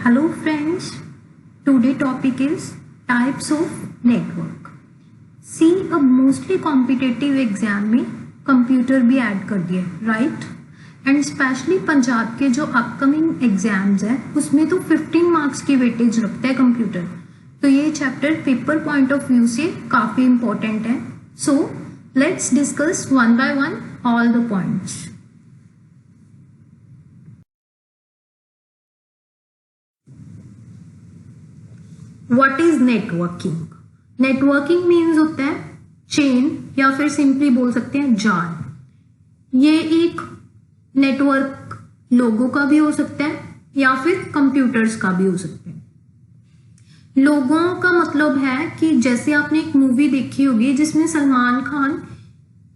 Hello friends, today topic is types of network. See, अब mostly competitive exam में computer भी add कर दिया है, राइट? एंड स्पेशली पंजाब के जो अपकमिंग एग्जाम्स हैं उसमें तो 15 मार्क्स की वेटेज रखता है कंप्यूटर. तो ये chapter paper point of view से काफ़ी इम्पोर्टेंट है. So let's discuss one by one all the points. What is networking? Networking means होता है चेन या फिर सिंपली बोल सकते हैं जाल. ये एक नेटवर्क लोगों का भी हो सकता है या फिर कंप्यूटर्स का भी हो सकता है. लोगों का मतलब है कि जैसे आपने एक मूवी देखी होगी जिसमें सलमान खान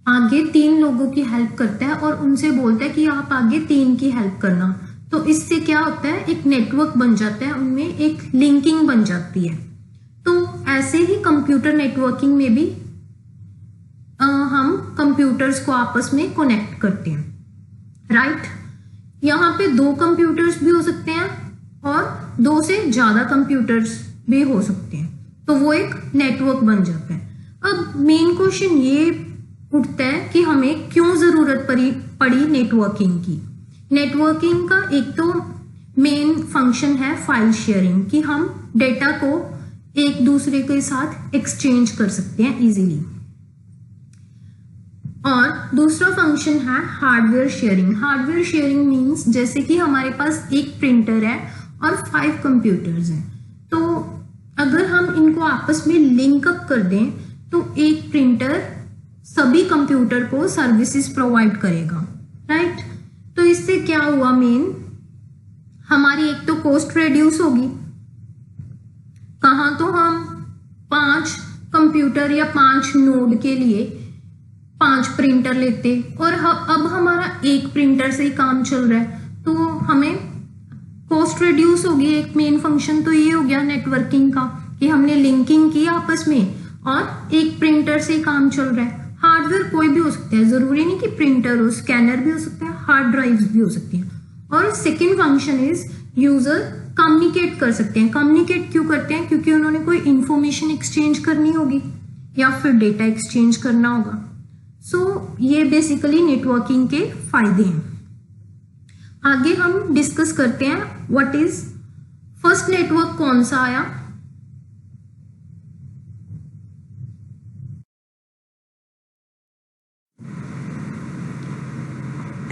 आगे 3 लोगों की हेल्प करता है और उनसे बोलता है कि आप आगे 3 की हेल्प करना. तो इससे क्या होता है, एक नेटवर्क बन जाता है, उनमें एक लिंकिंग बन जाती है. तो ऐसे ही कंप्यूटर नेटवर्किंग में भी हम कंप्यूटर्स को आपस में कनेक्ट करते हैं, राइट? यहाँ पे 2 कंप्यूटर्स भी हो सकते हैं और 2 से ज्यादा कंप्यूटर्स भी हो सकते हैं. तो वो एक नेटवर्क बन जाता है. अब मेन क्वेश्चन ये उठता है कि हमें क्यों जरूरत पड़ी नेटवर्किंग की. नेटवर्किंग का एक तो मेन फंक्शन है फाइल शेयरिंग, कि हम डेटा को एक दूसरे के साथ एक्सचेंज कर सकते हैं इजीली. और दूसरा फंक्शन है hardware sharing. Hardware sharing means जैसे कि हमारे पास एक प्रिंटर है और 5 कंप्यूटर्स हैं. तो अगर हम इनको आपस में लिंक अप कर दें तो एक प्रिंटर सभी कंप्यूटर को सर्विसेज प्रोवाइड करेगा, राइट? तो इससे क्या हुआ, मेन हमारी एक तो कॉस्ट रिड्यूस होगी. कहाँ तो हम 5 कंप्यूटर या 5 नोड के लिए 5 प्रिंटर लेते और अब हमारा एक प्रिंटर से ही काम चल रहा है, तो हमें कॉस्ट रिड्यूस होगी. एक मेन फंक्शन तो ये हो गया नेटवर्किंग का कि हमने लिंकिंग की आपस में और एक प्रिंटर से ही काम चल रहा है. हार्डवेयर कोई भी हो सकता है, जरूरी नहीं कि प्रिंटर हो, स्कैनर भी हो सकता है, हार्ड ड्राइव्स भी हो सकती हैं. और second function is user communicate कर सकते हैं. कम्युनिकेट क्यों करते हैं? क्योंकि उन्होंने कोई इंफॉर्मेशन एक्सचेंज करनी होगी या फिर डेटा एक्सचेंज करना होगा. सो ये बेसिकली नेटवर्किंग के फायदे हैं. आगे हम डिस्कस करते हैं व्हाट इज फर्स्ट नेटवर्क कौन सा आया.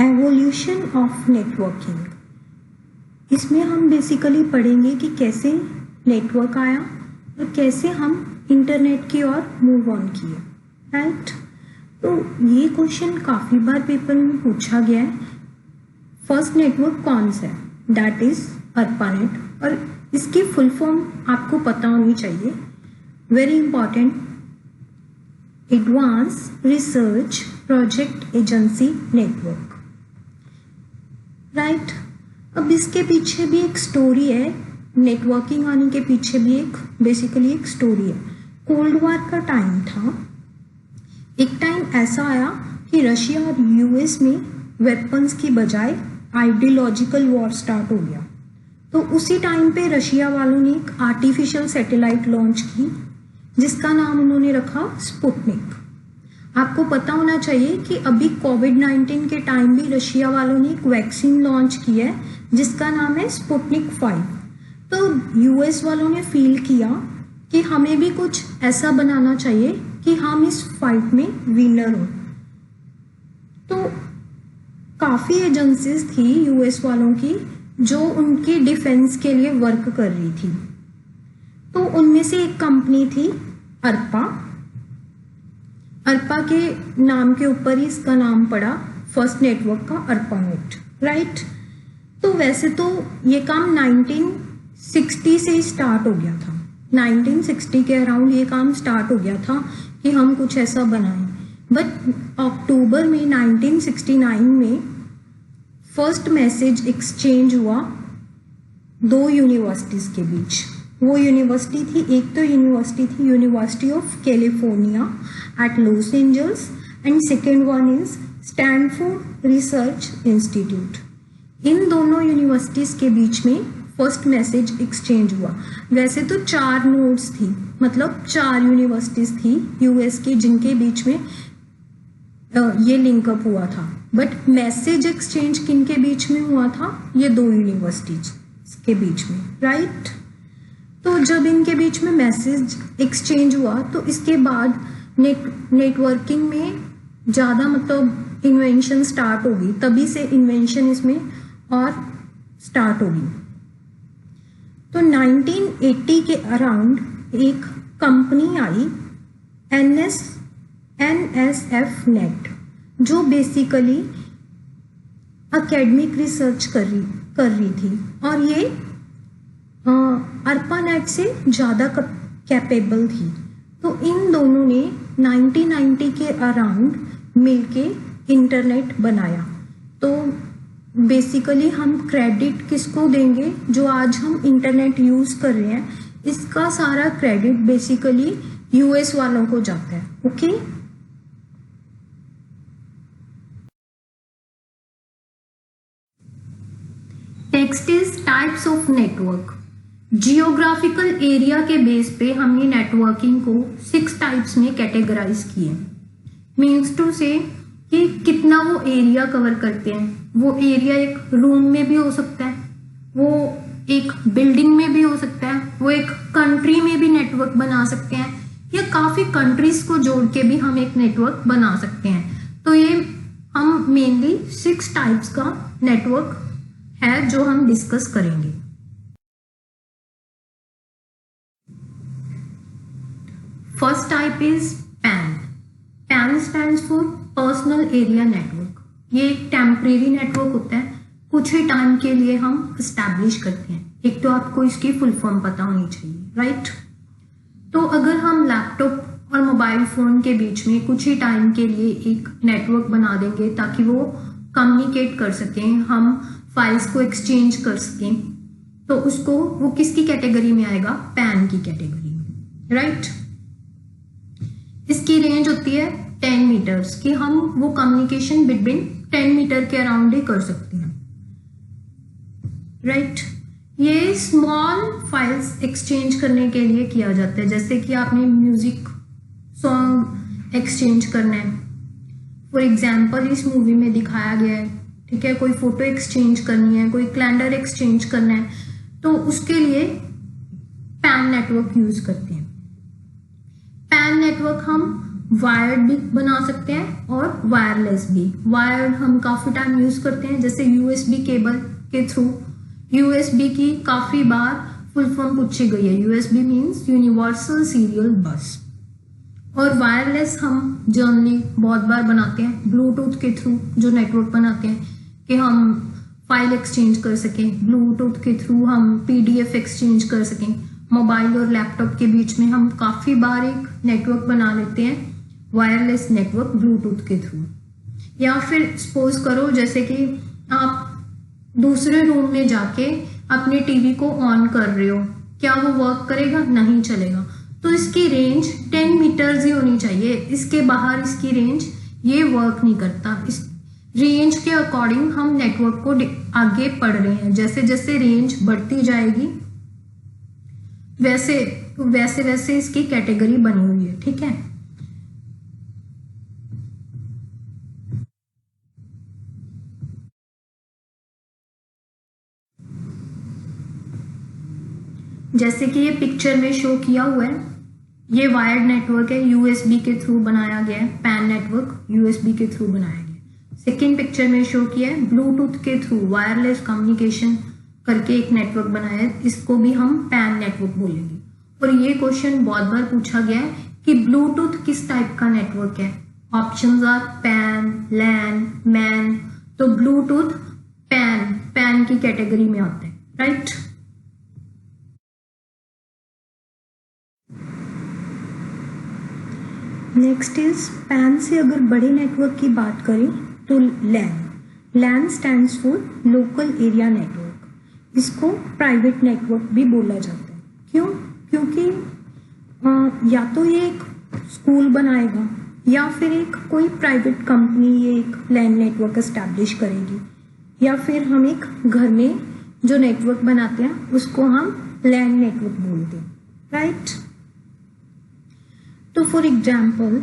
Evolution of networking. इसमें हम बेसिकली पढ़ेंगे कि कैसे नेटवर्क आया और कैसे हम इंटरनेट की ओर मूव ऑन किए, राइट? तो ये क्वेश्चन काफ़ी बार पेपर में पूछा गया है. फर्स्ट नेटवर्क कौन सा है? That is ARPANET. और इसकी फुल फॉर्म आपको पता होनी चाहिए, very important, advance research project agency network, right? अब इसके पीछे भी एक स्टोरी है. नेटवर्किंग आने के पीछे भी एक बेसिकली एक स्टोरी है. कोल्ड वॉर का टाइम था. एक टाइम ऐसा आया कि रशिया और यूएस में वेपन्स की बजाय आइडियोलॉजिकल वॉर स्टार्ट हो गया. तो उसी टाइम पे रशिया वालों ने एक आर्टिफिशियल सैटेलाइट लॉन्च की जिसका नाम उन्होंने रखा स्पुतनिक. आपको पता होना चाहिए कि अभी कोविड-19 के टाइम भी रशिया वालों ने एक वैक्सीन लॉन्च की है जिसका नाम है स्पुतनिक 5. तो यूएस वालों ने फील किया कि हमें भी कुछ ऐसा बनाना चाहिए कि हम इस फाइट में विनर हो. तो काफ़ी एजेंसीज थी यूएस वालों की जो उनकी डिफेंस के लिए वर्क कर रही थी. तो उनमें से एक कंपनी थी ARPA. ARPA के नाम के ऊपर ही इसका नाम पड़ा फर्स्ट नेटवर्क का, ARPANET, राइट? तो वैसे तो ये काम 1960 से ही स्टार्ट हो गया था. 1960 के अराउंड ये काम स्टार्ट हो गया था कि हम कुछ ऐसा बनाएं. बट अक्टूबर में 1969 में फर्स्ट मैसेज एक्सचेंज हुआ 2 यूनिवर्सिटीज के बीच. वो यूनिवर्सिटी थी, एक तो यूनिवर्सिटी थी university of California at Los Angeles and second one is Stanford research institute. इन दोनों यूनिवर्सिटीज के बीच में फर्स्ट मैसेज एक्सचेंज हुआ। वैसे तो 4 नोड्स थी, मतलब 4 यूनिवर्सिटीज थी यूएस की जिनके बीच में ये लिंकअप हुआ था, बट मैसेज एक्सचेंज किनके बीच में हुआ था? ये 2 यूनिवर्सिटीज के बीच में, राइट। तो जब इनके बीच में मैसेज एक्सचेंज हुआ तो इसके बाद नेटवर्किंग में ज़्यादा मतलब इन्वेंशन स्टार्ट होगी, तभी से इन्वेंशन इसमें और स्टार्ट होगी। तो 1980 के अराउंड एक कंपनी आई NSF नेट, जो बेसिकली एकेडमिक रिसर्च कर रही थी, और ये ARPANET से ज़्यादा कैपेबल थी। तो इन दोनों ने 1990 के अराउंड मिलके इंटरनेट बनाया। तो बेसिकली हम क्रेडिट किसको देंगे? जो आज हम इंटरनेट यूज़ कर रहे हैं, इसका सारा क्रेडिट बेसिकली यूएस वालों को जाता है। Okay, next is types of network. Geographical area के बेस पे हमने नेटवर्किंग को 6 टाइप्स में कैटेगराइज किए। मीन्स टू से कि कितना वो एरिया कवर करते हैं। वो एरिया एक रूम में भी हो सकता है, वो एक बिल्डिंग में भी हो सकता है, वो एक कंट्री में भी नेटवर्क बना सकते हैं, या काफी कंट्रीज को जोड़ के भी हम एक नेटवर्क बना सकते हैं। तो ये हम मेनली 6 टाइप्स का नेटवर्क है जो हम डिस्कस करेंगे। First type is pan. Pan stands for personal area network. ये एक टेम्परेरी नेटवर्क होता है, कुछ ही टाइम के लिए हम एस्टैब्लिश करते हैं। एक तो आपको इसकी फुल फॉर्म पता होनी चाहिए, राइट। तो अगर हम लैपटॉप और मोबाइल फोन के बीच में कुछ ही टाइम के लिए एक नेटवर्क बना देंगे ताकि वो कम्युनिकेट कर सकें, हम फाइल्स को एक्सचेंज कर सकें, तो उसको वो किसकी कैटेगरी में आएगा? पैन की कैटेगरी में, राइट। इसकी रेंज होती है 10 मीटर्स की। हम वो कम्युनिकेशन बिटवीन 10 मीटर के अराउंड ही कर सकते हैं, राइट। ये स्मॉल फाइल्स एक्सचेंज करने के लिए किया जाता है, जैसे कि आपने म्यूजिक सॉन्ग एक्सचेंज करना है, फॉर एग्जाम्पल इस मूवी में दिखाया गया है, ठीक है। कोई फोटो एक्सचेंज करनी है, कोई कैलेंडर एक्सचेंज करना है, तो उसके लिए पैन नेटवर्क यूज करते हैं। पैन नेटवर्क हम वायर्ड भी बना सकते हैं और वायरलेस भी। वायर्ड हम काफी टाइम यूज करते हैं, जैसे यूएसबी केबल के थ्रू। यूएसबी की काफी बार फुल फॉर्म पूछी गई है। यूएसबी मीन्स यूनिवर्सल सीरियल बस। और वायरलेस हम जनरली बहुत बार बनाते हैं ब्लूटूथ के थ्रू, जो नेटवर्क बनाते हैं कि हम फाइल एक्सचेंज कर सकें। ब्लूटूथ के थ्रू हम पीडीएफ एक्सचेंज कर सकें। मोबाइल और लैपटॉप के बीच में हम काफी बार एक नेटवर्क बना लेते हैं, वायरलेस नेटवर्क ब्लूटूथ के थ्रू। या फिर सपोज करो जैसे कि आप दूसरे रूम में जाके अपने टीवी को ऑन कर रहे हो, क्या वो वर्क करेगा? नहीं चलेगा। तो इसकी रेंज 10 मीटर्स ही होनी चाहिए, इसके बाहर इसकी रेंज ये वर्क नहीं करता। इस रेंज के अकॉर्डिंग हम नेटवर्क को आगे पढ़ रहे हैं। जैसे जैसे रेंज बढ़ती जाएगी वैसे वैसे वैसे इसकी कैटेगरी बनी हुई है, ठीक है। जैसे कि ये पिक्चर में शो किया हुआ है, ये वायर्ड नेटवर्क है, यूएसबी के थ्रू बनाया गया है। पैन नेटवर्क यूएसबी के थ्रू बनाया गया है। सेकेंड पिक्चर में शो किया है ब्लूटूथ के थ्रू वायरलेस कम्युनिकेशन करके एक नेटवर्क बनाया है, इसको भी हम पैन नेटवर्क बोलेंगे। और ये क्वेश्चन बहुत बार पूछा गया है कि ब्लूटूथ किस टाइप का नेटवर्क है। Options are PAN, LAN, MAN. तो ब्लूटूथ पैन की कैटेगरी में आता है, राइट। नेक्स्ट इज पैन से अगर बड़े नेटवर्क की बात करें तो LAN stands for local area network. इसको प्राइवेट नेटवर्क भी बोला जाता है। क्यों? क्योंकि या तो ये एक स्कूल बनाएगा या फिर एक कोई प्राइवेट कंपनी ये एक लैन नेटवर्क एस्टैब्लिश करेगी, या फिर हम एक घर में जो नेटवर्क बनाते हैं उसको हम लैन नेटवर्क बोलते हैं, राइट। तो फॉर एग्जाम्पल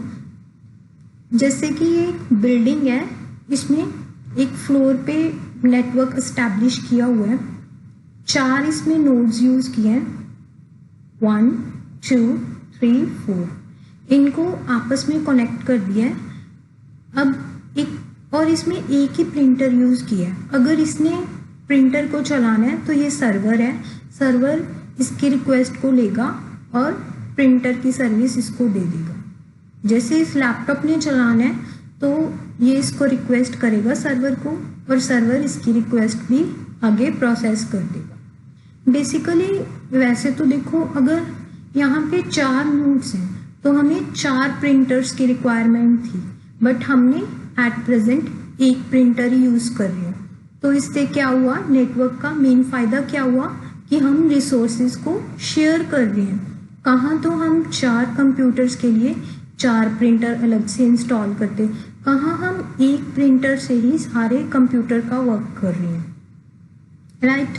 जैसे कि ये बिल्डिंग है, इसमें एक फ्लोर पे नेटवर्क एस्टैब्लिश किया हुआ है, 4 इसमें नोड्स यूज किए हैं, 1 2 3 4, इनको आपस में कनेक्ट कर दिया है। अब एक और इसमें एक ही प्रिंटर यूज किया है। अगर इसने प्रिंटर को चलाना है तो ये सर्वर है, सर्वर इसकी रिक्वेस्ट को लेगा और प्रिंटर की सर्विस इसको दे देगा। जैसे इस लैपटॉप ने चलाना है तो ये इसको रिक्वेस्ट करेगा सर्वर को, और सर्वर इसकी रिक्वेस्ट भी आगे प्रोसेस कर देगा। बेसिकली वैसे तो देखो, अगर यहाँ पे 4 नोड्स हैं तो हमें 4 प्रिंटर्स की रिक्वायरमेंट थी, बट हमने एट प्रेजेंट एक प्रिंटर ही यूज कर रहे हैं। तो इससे क्या हुआ, नेटवर्क का मेन फायदा क्या हुआ कि हम रिसोर्सेज को शेयर कर रहे हैं। कहाँ तो हम 4 कंप्यूटर्स के लिए 4 प्रिंटर अलग से इंस्टॉल करते, कहाँ हम एक प्रिंटर से ही सारे कंप्यूटर का वर्क कर रहे हैं, राइट।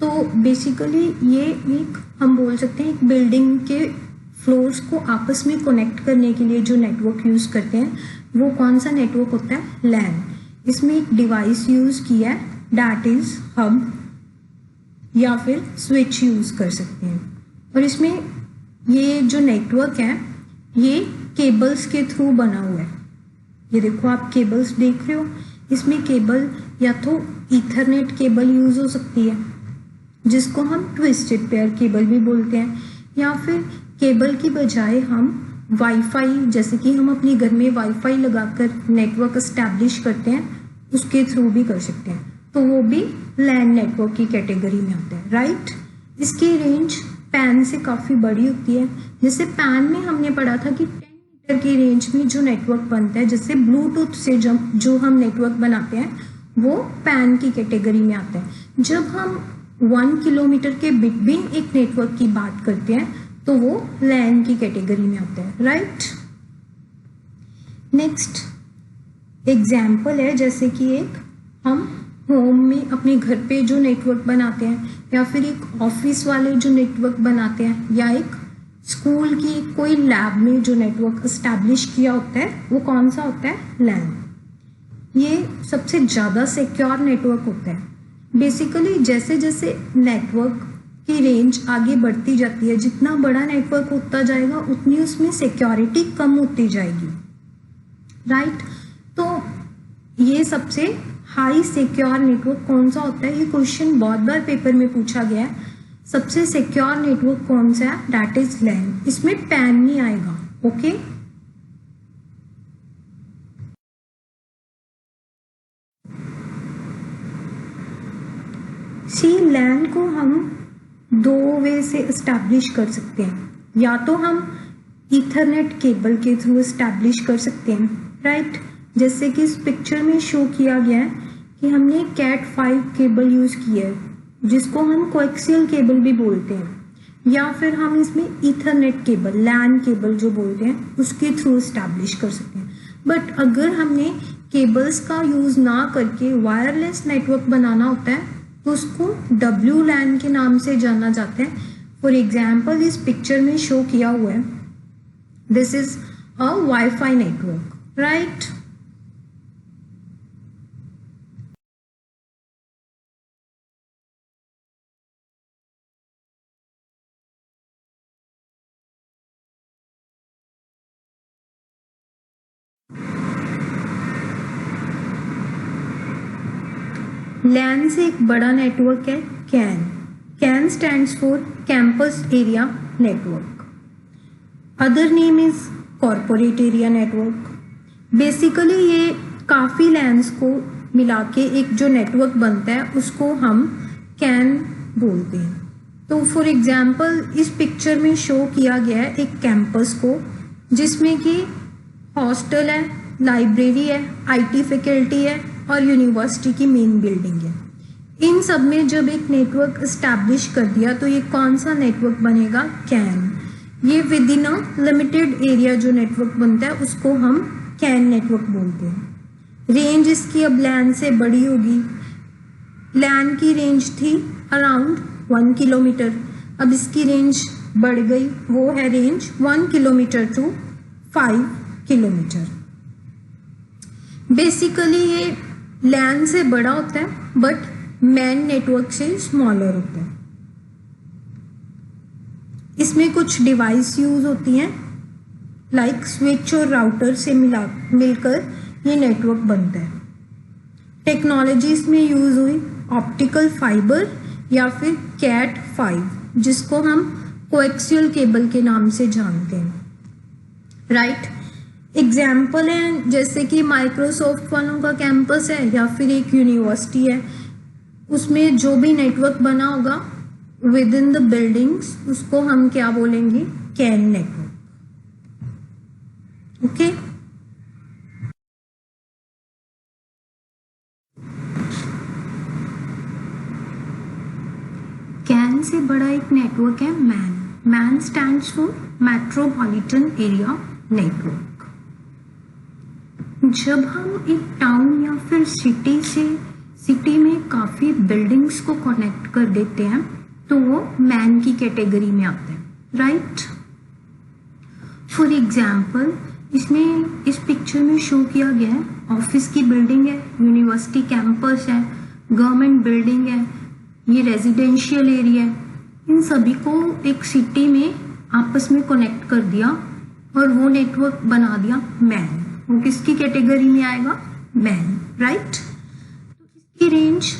तो बेसिकली ये एक हम बोल सकते हैं एक बिल्डिंग के फ्लोर्स को आपस में कनेक्ट करने के लिए जो नेटवर्क यूज करते हैं वो कौन सा नेटवर्क होता है, लैन। इसमें एक डिवाइस यूज किया है, दैट इज हब या फिर स्विच यूज कर सकते हैं। और इसमें ये जो नेटवर्क है ये केबल्स के थ्रू बना हुआ है। ये देखो आप केबल्स देख रहे हो, इसमें केबल या तो ईथरनेट केबल यूज हो सकती है जिसको हम ट्विस्टेड पेयर केबल भी बोलते हैं, या फिर केबल की बजाय हम वाईफाई, जैसे कि हम अपने घर में वाईफाई लगाकर नेटवर्क एस्टैब्लिश करते हैं, उसके थ्रू भी कर सकते हैं। तो वो भी लैन नेटवर्क की कैटेगरी में आता है, राइट। इसकी रेंज पैन से काफ़ी बड़ी होती है। जैसे पैन में हमने पढ़ा था कि 10 मीटर की रेंज में जो नेटवर्क बनता है, जैसे ब्लूटूथ से जो हम नेटवर्क बनाते हैं वो पैन की कैटेगरी में आता है। जब हम 1 किलोमीटर के बिटवीन एक नेटवर्क की बात करते हैं तो वो लैन की कैटेगरी में आता है, राइट। नेक्स्ट एग्जाम्पल है, जैसे कि एक हम होम में अपने घर पे जो नेटवर्क बनाते हैं, या फिर एक ऑफिस वाले जो नेटवर्क बनाते हैं, या एक स्कूल की कोई लैब में जो नेटवर्क एस्टैब्लिश किया होता है वो कौन सा होता है, लैन। ये सबसे ज़्यादा सिक्योर नेटवर्क होता है। बेसिकली जैसे जैसे नेटवर्क की रेंज आगे बढ़ती जाती है, जितना बड़ा नेटवर्क होता जाएगा उतनी उसमें सिक्योरिटी कम होती जाएगी, राइट। तो ये सबसे हाई सिक्योर नेटवर्क कौन सा होता है, ये क्वेश्चन बहुत बार पेपर में पूछा गया है। सबसे सिक्योर नेटवर्क कौन सा है, दैट इज लैन। इसमें पैन नहीं आएगा, ओके। सी लैन को हम 2 वे से एस्टैब्लिश कर सकते हैं, या तो हम ईथरनेट केबल के थ्रू एस्टैब्लिश कर सकते हैं, राइट। जैसे कि इस पिक्चर में शो किया गया है कि हमने कैट 5 केबल यूज किया है, जिसको हम कोएक्सियल केबल भी बोलते हैं, या फिर हम इसमें ईथरनेट केबल, लैन केबल जो बोलते हैं, उसके थ्रू एस्टैब्लिश कर सकते हैं। बट अगर हमने केबल्स का यूज ना करके वायरलेस नेटवर्क बनाना होता है तो उसको WLAN के नाम से जाना जाता है। फॉर एग्जाम्पल इस पिक्चर में शो किया हुआ है, this is a wifi network, right. LAN से एक बड़ा नेटवर्क है CAN. CAN stands for campus area network. Other name is corporate area network. Basically ये काफ़ी लैन्स को मिला के एक जो नेटवर्क बनता है उसको हम कैन बोलते हैं। तो फॉर एग्जाम्पल इस पिक्चर में शो किया गया है एक कैंपस को, जिसमें कि हॉस्टल है, लाइब्रेरी है, IT फैकल्टी है और यूनिवर्सिटी की मेन बिल्डिंग है। इन सब में जब एक नेटवर्क एस्टैब्लिश कर दिया तो ये कौन सा नेटवर्क बनेगा, कैन। ये with in a limited area जो नेटवर्क बनता है उसको हम कैन नेटवर्क बोलते हैं। रेंज इसकी अब लैन से बड़ी होगी, लैन की रेंज थी अराउंड 1 किलोमीटर, अब इसकी रेंज बढ़ गई, वो है range 1 kilometre to 5 kilometre. Basically ये लैन से बड़ा होता है बट मैन नेटवर्क से स्मॉलर होता है। इसमें कुछ डिवाइस यूज होती हैं लाइक स्विच और राउटर से मिलकर ये नेटवर्क बनता है। टेक्नोलॉजी इसमें यूज हुई ऑप्टिकल फाइबर या फिर कैट 5, जिसको हम कोएक्सियल केबल के नाम से जानते हैं, राइट। एग्जाम्पल है जैसे कि माइक्रोसॉफ्ट वालों का कैंपस है या फिर एक यूनिवर्सिटी है, उसमें जो भी नेटवर्क बना होगा विद इन द बिल्डिंग्स उसको हम क्या बोलेंगे, can network. Okay, can say बड़ा एक नेटवर्क है man. Man stands for metropolitan area network. जब हम एक टाउन या फिर सिटी में काफी बिल्डिंग्स को कनेक्ट कर देते हैं तो वो मैन की कैटेगरी में आते हैं, राइट। फॉर एग्जाम्पल इसमें इस पिक्चर में शो किया गया है ऑफिस की बिल्डिंग है, यूनिवर्सिटी कैंपस है, गवर्नमेंट बिल्डिंग है, ये रेजिडेंशियल एरिया है। इन सभी को एक सिटी में आपस में कनेक्ट कर दिया और वो नेटवर्क बना दिया मैन। वो किसकी कैटेगरी में आएगा, मैन, राइट। तो इसकी रेंज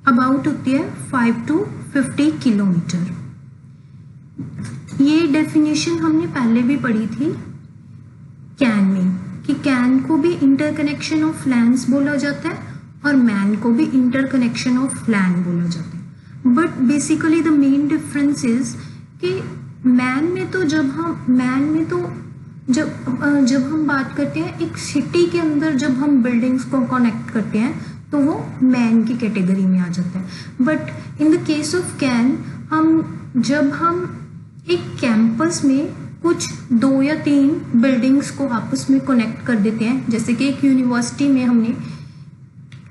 अबाउट होती है 5 to 50 किलोमीटर। ये डेफिनेशन हमने पहले भी पढ़ी थी कैन में, कि कैन को भी इंटरकनेक्शन ऑफ लैंड्स बोला जाता है और मैन को भी इंटरकनेक्शन ऑफ लैंड बोला जाता है। But basically the main difference is कि मैन में तो जब हम बात करते हैं एक सिटी के अंदर, जब हम बिल्डिंग्स को कनेक्ट करते हैं तो वो मैन की कैटेगरी में आ जाता है। But in the case of can जब हम एक कैंपस में कुछ 2 या 3 बिल्डिंग्स को आपस में कनेक्ट कर देते हैं, जैसे कि एक यूनिवर्सिटी में हमने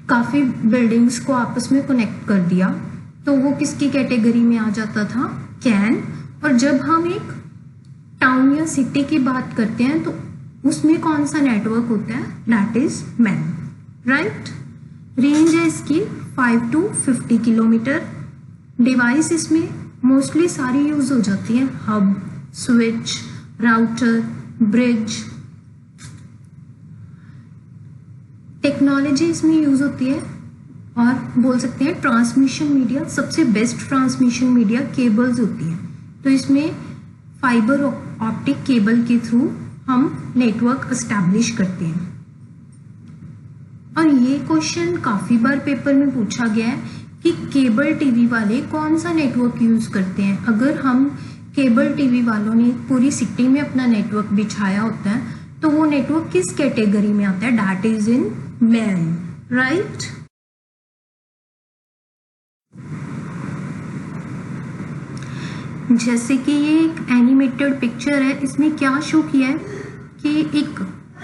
काफी बिल्डिंग्स को आपस में कनेक्ट कर दिया, तो वो किसकी कैटेगरी में आ जाता था, कैन। और जब हम एक टाउन या सिटी की बात करते हैं तो उसमें कौन सा नेटवर्क होता है, that is man, right. Range है इसकी 5 to 50 किलोमीटर। डिवाइस इसमें मोस्टली सारी यूज हो जाती है, hub, switch, router, bridge. Technology इसमें यूज होती है और बोल सकते हैं ट्रांसमिशन मीडिया, सबसे बेस्ट ट्रांसमिशन मीडिया केबल्स होती है। तो इसमें फाइबर ऑप्टिक केबल के थ्रू हम नेटवर्क एस्टैब्लिश करते हैं। और ये क्वेश्चन काफी बार पेपर में पूछा गया है कि केबल टीवी वाले कौन सा नेटवर्क यूज करते हैं। अगर हम केबल टीवी वालों ने पूरी सिटी में अपना नेटवर्क बिछाया होता है तो वो नेटवर्क किस कैटेगरी में आता है, that is in man, right. जैसे कि ये एक एनिमेटेड पिक्चर है, इसमें क्या शो किया है कि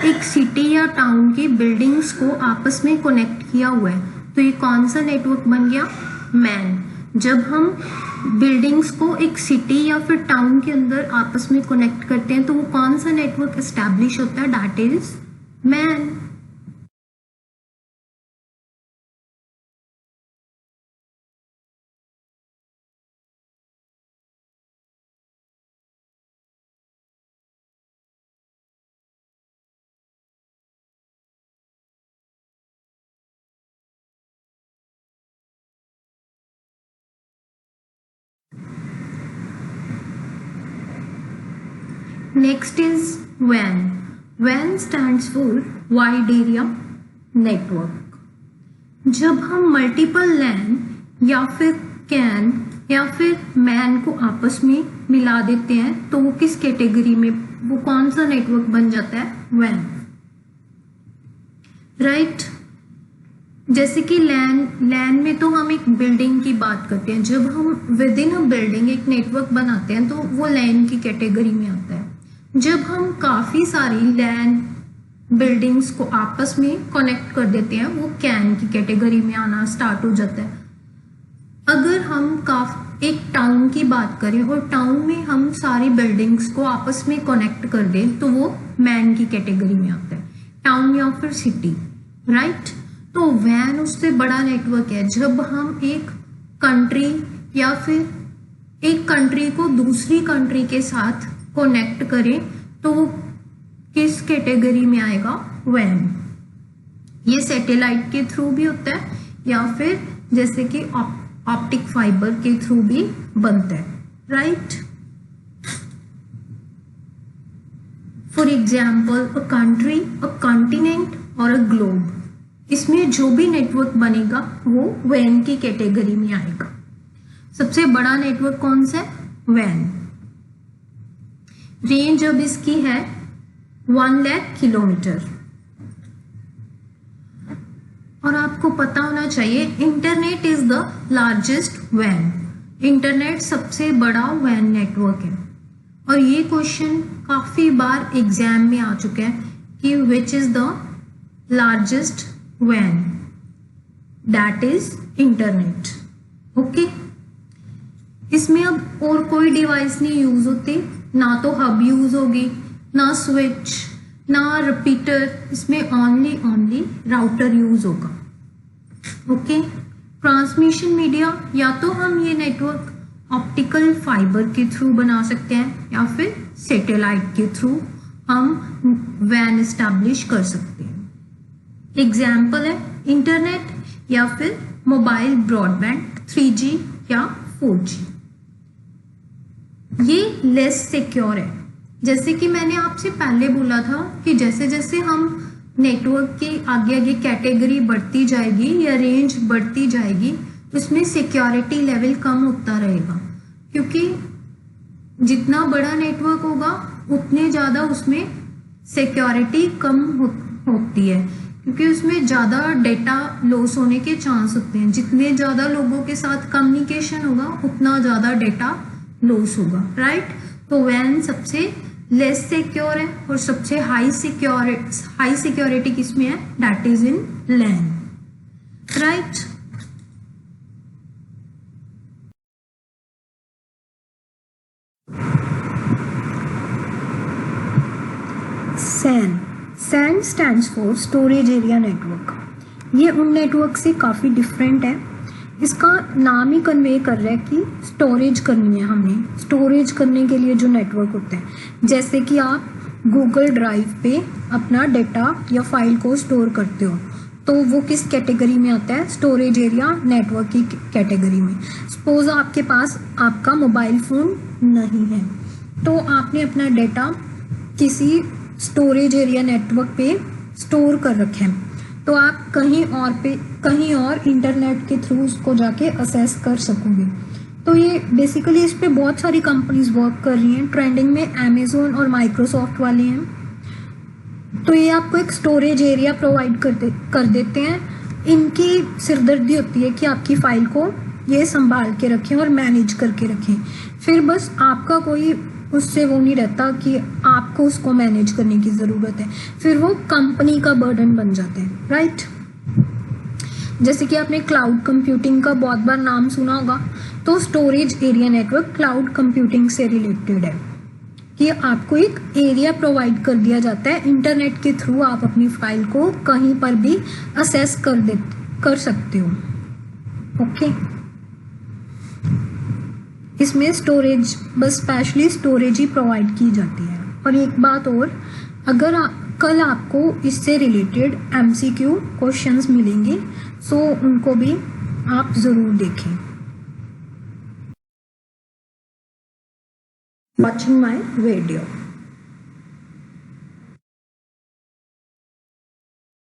एक सिटी या टाउन की बिल्डिंग्स को आपस में कनेक्ट किया हुआ है, तो ये कौन सा नेटवर्क बन गया, मैन। जब हम बिल्डिंग्स को एक सिटी या फिर टाउन के अंदर आपस में कनेक्ट करते हैं तो वो कौन सा नेटवर्क एस्टैब्लिश होता है, that is man. Next is WAN. WAN stands for Wide Area Network. जब हम मल्टीपल लैन या फिर कैन या फिर मैन को आपस में मिला देते हैं तो वो किस कैटेगरी में, वो कौन सा नेटवर्क बन जाता है, WAN, राइट। जैसे कि लैन में तो हम एक बिल्डिंग की बात करते हैं, जब हम विद इन अ बिल्डिंग एक नेटवर्क बनाते हैं तो वो लैन की कैटेगरी में आता है। जब हम काफी सारी बिल्डिंग्स को आपस में कनेक्ट कर देते हैं, वो कैन की कैटेगरी में आना स्टार्ट हो जाता है। अगर हम एक टाउन की बात करें और टाउन में हम सारी बिल्डिंग्स को आपस में कनेक्ट कर दें तो वो मैन की कैटेगरी में आता है, टाउन या फिर सिटी, राइट। तो वैन उससे बड़ा नेटवर्क है। जब हम एक कंट्री या फिर एक कंट्री को दूसरी कंट्री के साथ कनेक्ट करें तो वो किस कैटेगरी में आएगा, वैन। ये सैटेलाइट के थ्रू भी होता है या फिर जैसे कि ऑप्टिक फाइबर के थ्रू भी बनता है, right. For example a country, a continent और अ ग्लोब, इसमें जो भी नेटवर्क बनेगा वो वैन की कैटेगरी में आएगा। सबसे बड़ा नेटवर्क कौन सा है, वैन। रेंज अब इसकी है 1 लाख किलोमीटर। और आपको पता होना चाहिए इंटरनेट इज द लार्जेस्ट वैन। इंटरनेट सबसे बड़ा वैन नेटवर्क है। और ये क्वेश्चन काफी बार एग्जाम में आ चुका है कि विच इज द लार्जेस्ट वैन, दैट इज इंटरनेट। ओके, इसमें अब और कोई डिवाइस नहीं यूज होती, ना तो हब यूज होगी, ना स्विच, ना रिपीटर, इसमें ओनली राउटर यूज होगा। ओके, ट्रांसमिशन मीडिया या तो हम ये नेटवर्क ऑप्टिकल फाइबर के थ्रू बना सकते हैं या फिर सैटेलाइट के थ्रू हम वैन एस्टैब्लिश कर सकते हैं। एग्जाम्पल है इंटरनेट या फिर मोबाइल ब्रॉडबैंड 3G या 4G। ये लेस सिक्योर है। जैसे कि मैंने आपसे पहले बोला था कि जैसे जैसे हम नेटवर्क के आगे आगे कैटेगरी बढ़ती जाएगी या रेंज बढ़ती जाएगी, उसमें सिक्योरिटी लेवल कम होता रहेगा, क्योंकि जितना बड़ा नेटवर्क होगा उतने ज़्यादा उसमें सिक्योरिटी कम होती है, क्योंकि उसमें ज़्यादा डेटा लॉस होने के चांस होते हैं। जितने ज़्यादा लोगों के साथ कम्युनिकेशन होगा उतना ज़्यादा डेटा लॉस होगा, राइट। तो वैन सबसे लेस सिक्योर है और सबसे हाई सिक्योरिटी किसमें है, that is in LAN, right. SAN stands for storage area network. ये उन नेटवर्क से काफ़ी डिफरेंट है। इसका नाम ही कन्वे कर रहा है कि स्टोरेज करनी है हमने। स्टोरेज करने के लिए जो नेटवर्क होते हैं, जैसे कि आप गूगल ड्राइव पे अपना डेटा या फाइल को स्टोर करते हो, तो वो किस कैटेगरी में आता है, स्टोरेज एरिया नेटवर्क की कैटेगरी में। सपोज आपके पास आपका मोबाइल फ़ोन नहीं है, तो आपने अपना डेटा किसी स्टोरेज एरिया नेटवर्क पे स्टोर कर रखे हैं, तो आप कहीं और इंटरनेट के थ्रू उसको जाके असेस कर सकोगे। तो ये बेसिकली इस पे बहुत सारी कंपनीज वर्क कर रही हैं। ट्रेंडिंग में अमेजोन और माइक्रोसॉफ्ट वाली हैं। तो ये आपको एक स्टोरेज एरिया प्रोवाइड कर देते हैं। इनकी सिरदर्दी होती है कि आपकी फाइल को ये संभाल के रखें और मैनेज करके रखें। फिर बस आपका कोई उससे वो नहीं रहता कि आपको उसको मैनेज करने की ज़रूरत है, फिर वो कंपनी का बर्डन बन जाते हैं, राइट। जैसे कि आपने क्लाउड कंप्यूटिंग का बहुत बार नाम सुना होगा, तो storage area network cloud computing से रिलेटेड है कि आपको एक एरिया प्रोवाइड कर दिया जाता है, इंटरनेट के थ्रू आप अपनी फाइल को कहीं पर भी असेस कर सकते हो। ओके, इसमें स्टोरेज बस स्पेशली स्टोरेज ही प्रोवाइड की जाती है। और एक बात और, अगर कल आपको इससे रिलेटेड MCQ क्वेश्चंस मिलेंगे, सो उनको भी आप ज़रूर देखें। Watching my video.